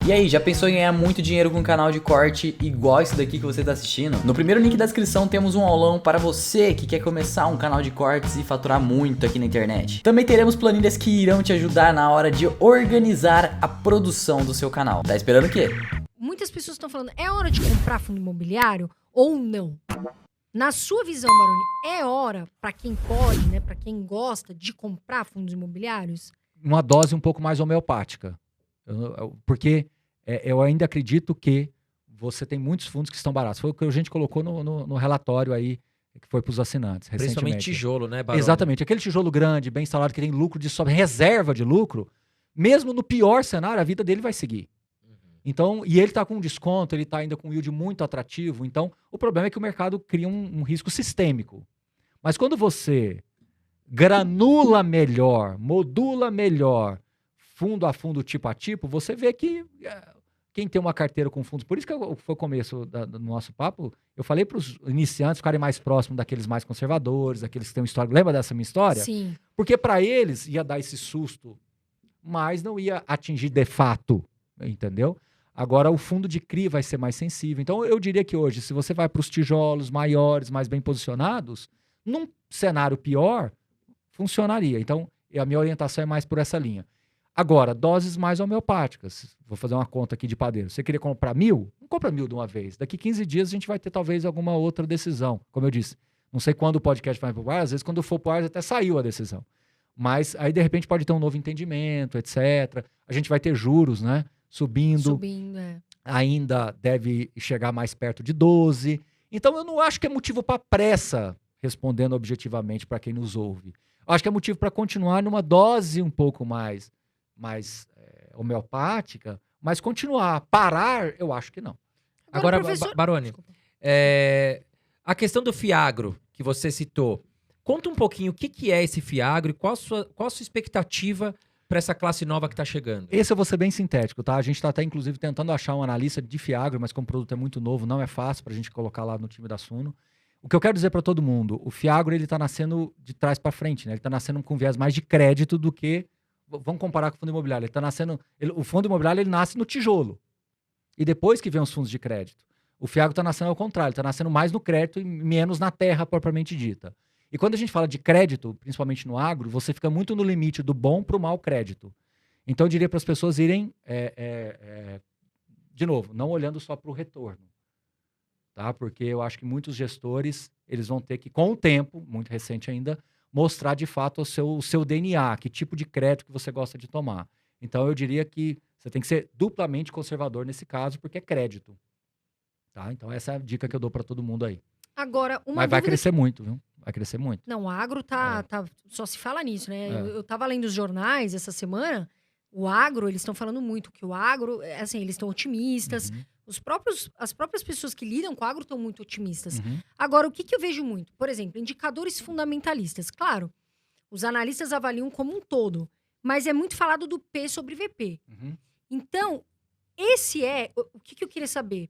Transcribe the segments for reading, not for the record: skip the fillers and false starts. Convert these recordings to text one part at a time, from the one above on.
E aí, já pensou em ganhar muito dinheiro com um canal de corte igual esse daqui que você está assistindo? No primeiro link da descrição temos um aulão para você que quer começar um canal de cortes e faturar muito aqui na internet. Também teremos planilhas que irão te ajudar na hora de organizar a produção do seu canal. Tá esperando o quê? Muitas pessoas estão falando, é hora de comprar fundo imobiliário ou não? Na sua visão, Baroni, é hora para quem pode, né, para quem gosta de comprar fundos imobiliários? Uma dose um pouco mais homeopática. Porque eu ainda acredito que você tem muitos fundos que estão baratos. Foi o que a gente colocou no relatório aí, que foi para os assinantes recentemente. Principalmente tijolo, né, Baroni? Exatamente. Aquele tijolo grande, bem instalado, que tem lucro de sobra, reserva de lucro, mesmo no pior cenário, a vida dele vai seguir. Então, e ele está com um desconto, ele está ainda com um yield muito atrativo. Então, o problema é que o mercado cria um risco sistêmico. Mas quando você granula melhor, modula melhor, fundo a fundo, tipo a tipo, você vê que quem tem uma carteira com fundos... Por isso que foi o começo do nosso papo, eu falei para os iniciantes ficarem mais próximos daqueles mais conservadores, daqueles que têm uma história. Lembra dessa minha história? Sim. Porque para eles ia dar esse susto, mas não ia atingir de fato, entendeu? Agora, o fundo de CRI vai ser mais sensível. Então, eu diria que hoje, se você vai para os tijolos maiores, mais bem posicionados, num cenário pior, funcionaria. Então, a minha orientação é mais por essa linha. Agora, doses mais homeopáticas. Vou fazer uma conta aqui de padeiro. Você queria comprar 1.000? Não compra 1.000 de uma vez. Daqui 15 dias a gente vai ter talvez alguma outra decisão. Como eu disse, não sei quando o podcast vai pro ar. Às vezes, quando for pro ar, até saiu a decisão. Mas aí, de repente, pode ter um novo entendimento, etc. A gente vai ter juros, né? Subindo, ainda deve chegar mais perto de 12. Então, eu não acho que é motivo para pressa, respondendo objetivamente para quem nos ouve. Eu acho que é motivo para continuar numa dose um pouco mais homeopática, mas continuar. Parar, eu acho que não. Agora, Baroni, a questão do Fiagro, que você citou, conta um pouquinho o que é esse Fiagro e qual a sua expectativa para essa classe nova que está chegando. Esse eu vou ser bem sintético, tá? A gente está até, inclusive, tentando achar um analista de Fiagro, mas como o produto é muito novo, não é fácil para a gente colocar lá no time da Suno. O que eu quero dizer para todo mundo, o Fiagro, ele está nascendo de trás para frente, né? Ele está nascendo com viés mais de crédito do que... Vamos comparar com o fundo imobiliário. Ele tá nascendo... o fundo imobiliário, ele nasce no tijolo. E depois que vem os fundos de crédito. O Fiagro está nascendo ao contrário, está nascendo mais no crédito e menos na terra propriamente dita. E quando a gente fala de crédito, principalmente no agro, você fica muito no limite do bom para o mau crédito. Então, eu diria para as pessoas irem, de novo, não olhando só para o retorno. Tá? Porque eu acho que muitos gestores, eles vão ter que, com o tempo, muito recente ainda, mostrar de fato o seu DNA, que tipo de crédito que você gosta de tomar. Então, eu diria que você tem que ser duplamente conservador nesse caso, porque é crédito. Tá? Então, essa é a dica que eu dou para todo mundo aí. Agora, mas vai crescer muito, viu? Vai crescer muito. Não, o agro só se fala nisso, né? Eu tava lendo os jornais essa semana, o agro, eles estão falando muito que o agro, assim, eles estão otimistas. As próprias pessoas que lidam com o agro estão muito otimistas. Agora, o que eu vejo muito? Por exemplo, indicadores fundamentalistas. Claro, os analistas avaliam como um todo, mas é muito falado do P sobre VP. Então, o que eu queria saber?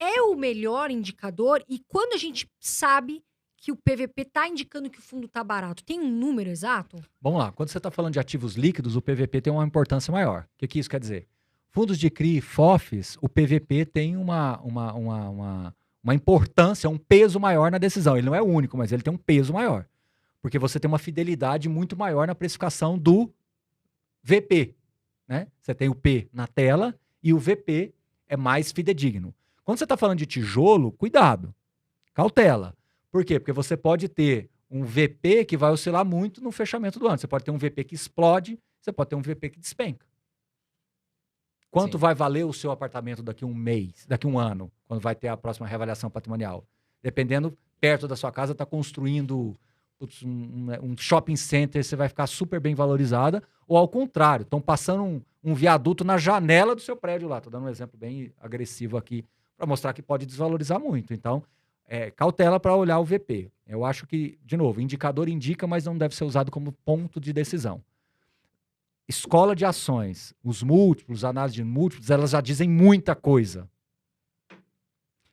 É o melhor indicador e quando a gente sabe que o PVP está indicando que o fundo está barato, tem um número exato? Vamos lá, quando você está falando de ativos líquidos, o PVP tem uma importância maior. O que isso quer dizer? Fundos de CRI, FOFs, o PVP tem uma importância, um peso maior na decisão. Ele não é o único, mas ele tem um peso maior. Porque você tem uma fidelidade muito maior na precificação do VP. Né? Você tem o P na tela e o VP é mais fidedigno. Quando você está falando de tijolo, cuidado, cautela. Por quê? Porque você pode ter um VP que vai oscilar muito no fechamento do ano. Você pode ter um VP que explode, você pode ter um VP que despenca. Quanto vai valer o seu apartamento daqui a um mês, daqui a um ano, quando vai ter a próxima reavaliação patrimonial? Dependendo, perto da sua casa está construindo um shopping center, você vai ficar super bem valorizada, ou ao contrário, estão passando um viaduto na janela do seu prédio lá. Estou dando um exemplo bem agressivo aqui, para mostrar que pode desvalorizar muito. Então, cautela para olhar o VP. Eu acho que, de novo, indicador indica, mas não deve ser usado como ponto de decisão. Escola de ações, os múltiplos, análise de múltiplos, elas já dizem muita coisa.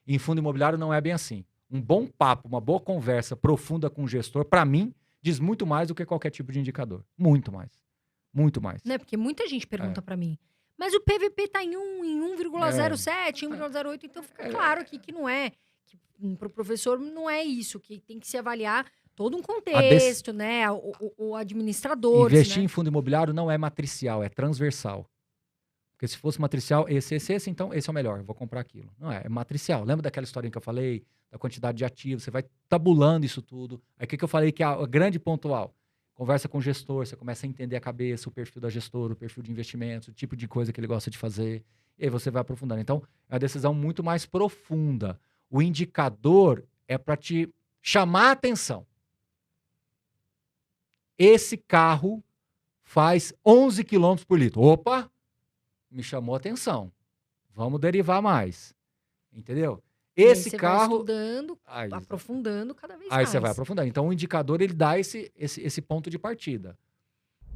E em fundo imobiliário não é bem assim. Um bom papo, uma boa conversa profunda com o gestor, para mim, diz muito mais do que qualquer tipo de indicador. Muito mais. Muito mais. Né? Porque muita gente pergunta para mim, Mas o PVP tá em 1,07, 1,08, então fica claro aqui que não é. Para o professor não é isso, que tem que se avaliar todo um contexto, né? O administrador. Investir né? em fundo imobiliário não é matricial, é transversal. Porque se fosse matricial, esse, então esse é o melhor, eu vou comprar aquilo. Não é matricial. Lembra daquela historinha que eu falei, da quantidade de ativos? Você vai tabulando isso tudo. Aí o que eu falei que é a grande pontual? Conversa com o gestor, você começa a entender a cabeça, o perfil da gestora, o perfil de investimento, o tipo de coisa que ele gosta de fazer. E aí você vai aprofundando. Então, é uma decisão muito mais profunda. O indicador é para te chamar a atenção. Esse carro faz 11 km por litro. Opa! Me chamou a atenção. Vamos derivar mais. Entendeu? Esse carro. Vai estudando, aprofundando cada vez mais. Aí você vai aprofundando. Então o indicador ele dá esse ponto de partida.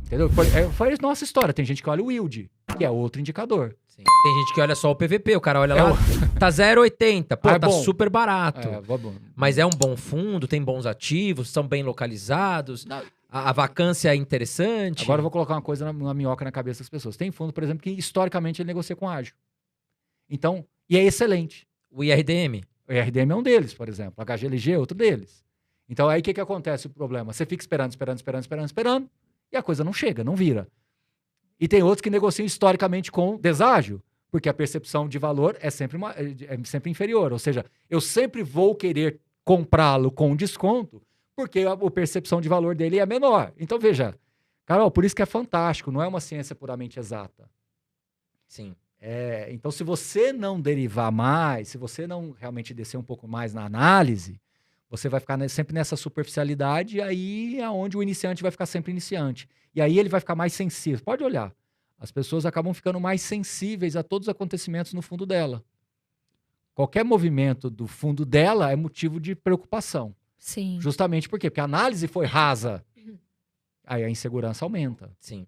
Entendeu? Foi nossa história. Tem gente que olha o yield, que é outro indicador. Sim. Tem gente que olha só o PVP, o cara olha lá, tá 0,80. Pô, tá bom. super barato. Bom. Mas é um bom fundo, tem bons ativos, são bem localizados. Não. A vacância é interessante. Agora eu vou colocar uma coisa uma minhoca na cabeça das pessoas. Tem fundo, por exemplo, que historicamente ele negocia com ágio. Então, e é excelente. O IRDM? O IRDM é um deles, por exemplo. A HGLG é outro deles. Então, aí o que acontece o problema? Você fica esperando, e a coisa não chega, não vira. E tem outros que negociam historicamente com deságio, porque a percepção de valor é sempre inferior. Ou seja, eu sempre vou querer comprá-lo com desconto, porque a percepção de valor dele é menor. Então, veja, Carol, por isso que é fantástico, não é uma ciência puramente exata. Sim. Então, se você não derivar mais, se você não realmente descer um pouco mais na análise, você vai ficar sempre nessa superficialidade, e aí é onde o iniciante vai ficar sempre iniciante. E aí ele vai ficar mais sensível. Pode olhar. As pessoas acabam ficando mais sensíveis a todos os acontecimentos no fundo dela. Qualquer movimento do fundo dela é motivo de preocupação. Sim. Justamente por quê? Porque a análise foi rasa. Aí a insegurança aumenta. Sim.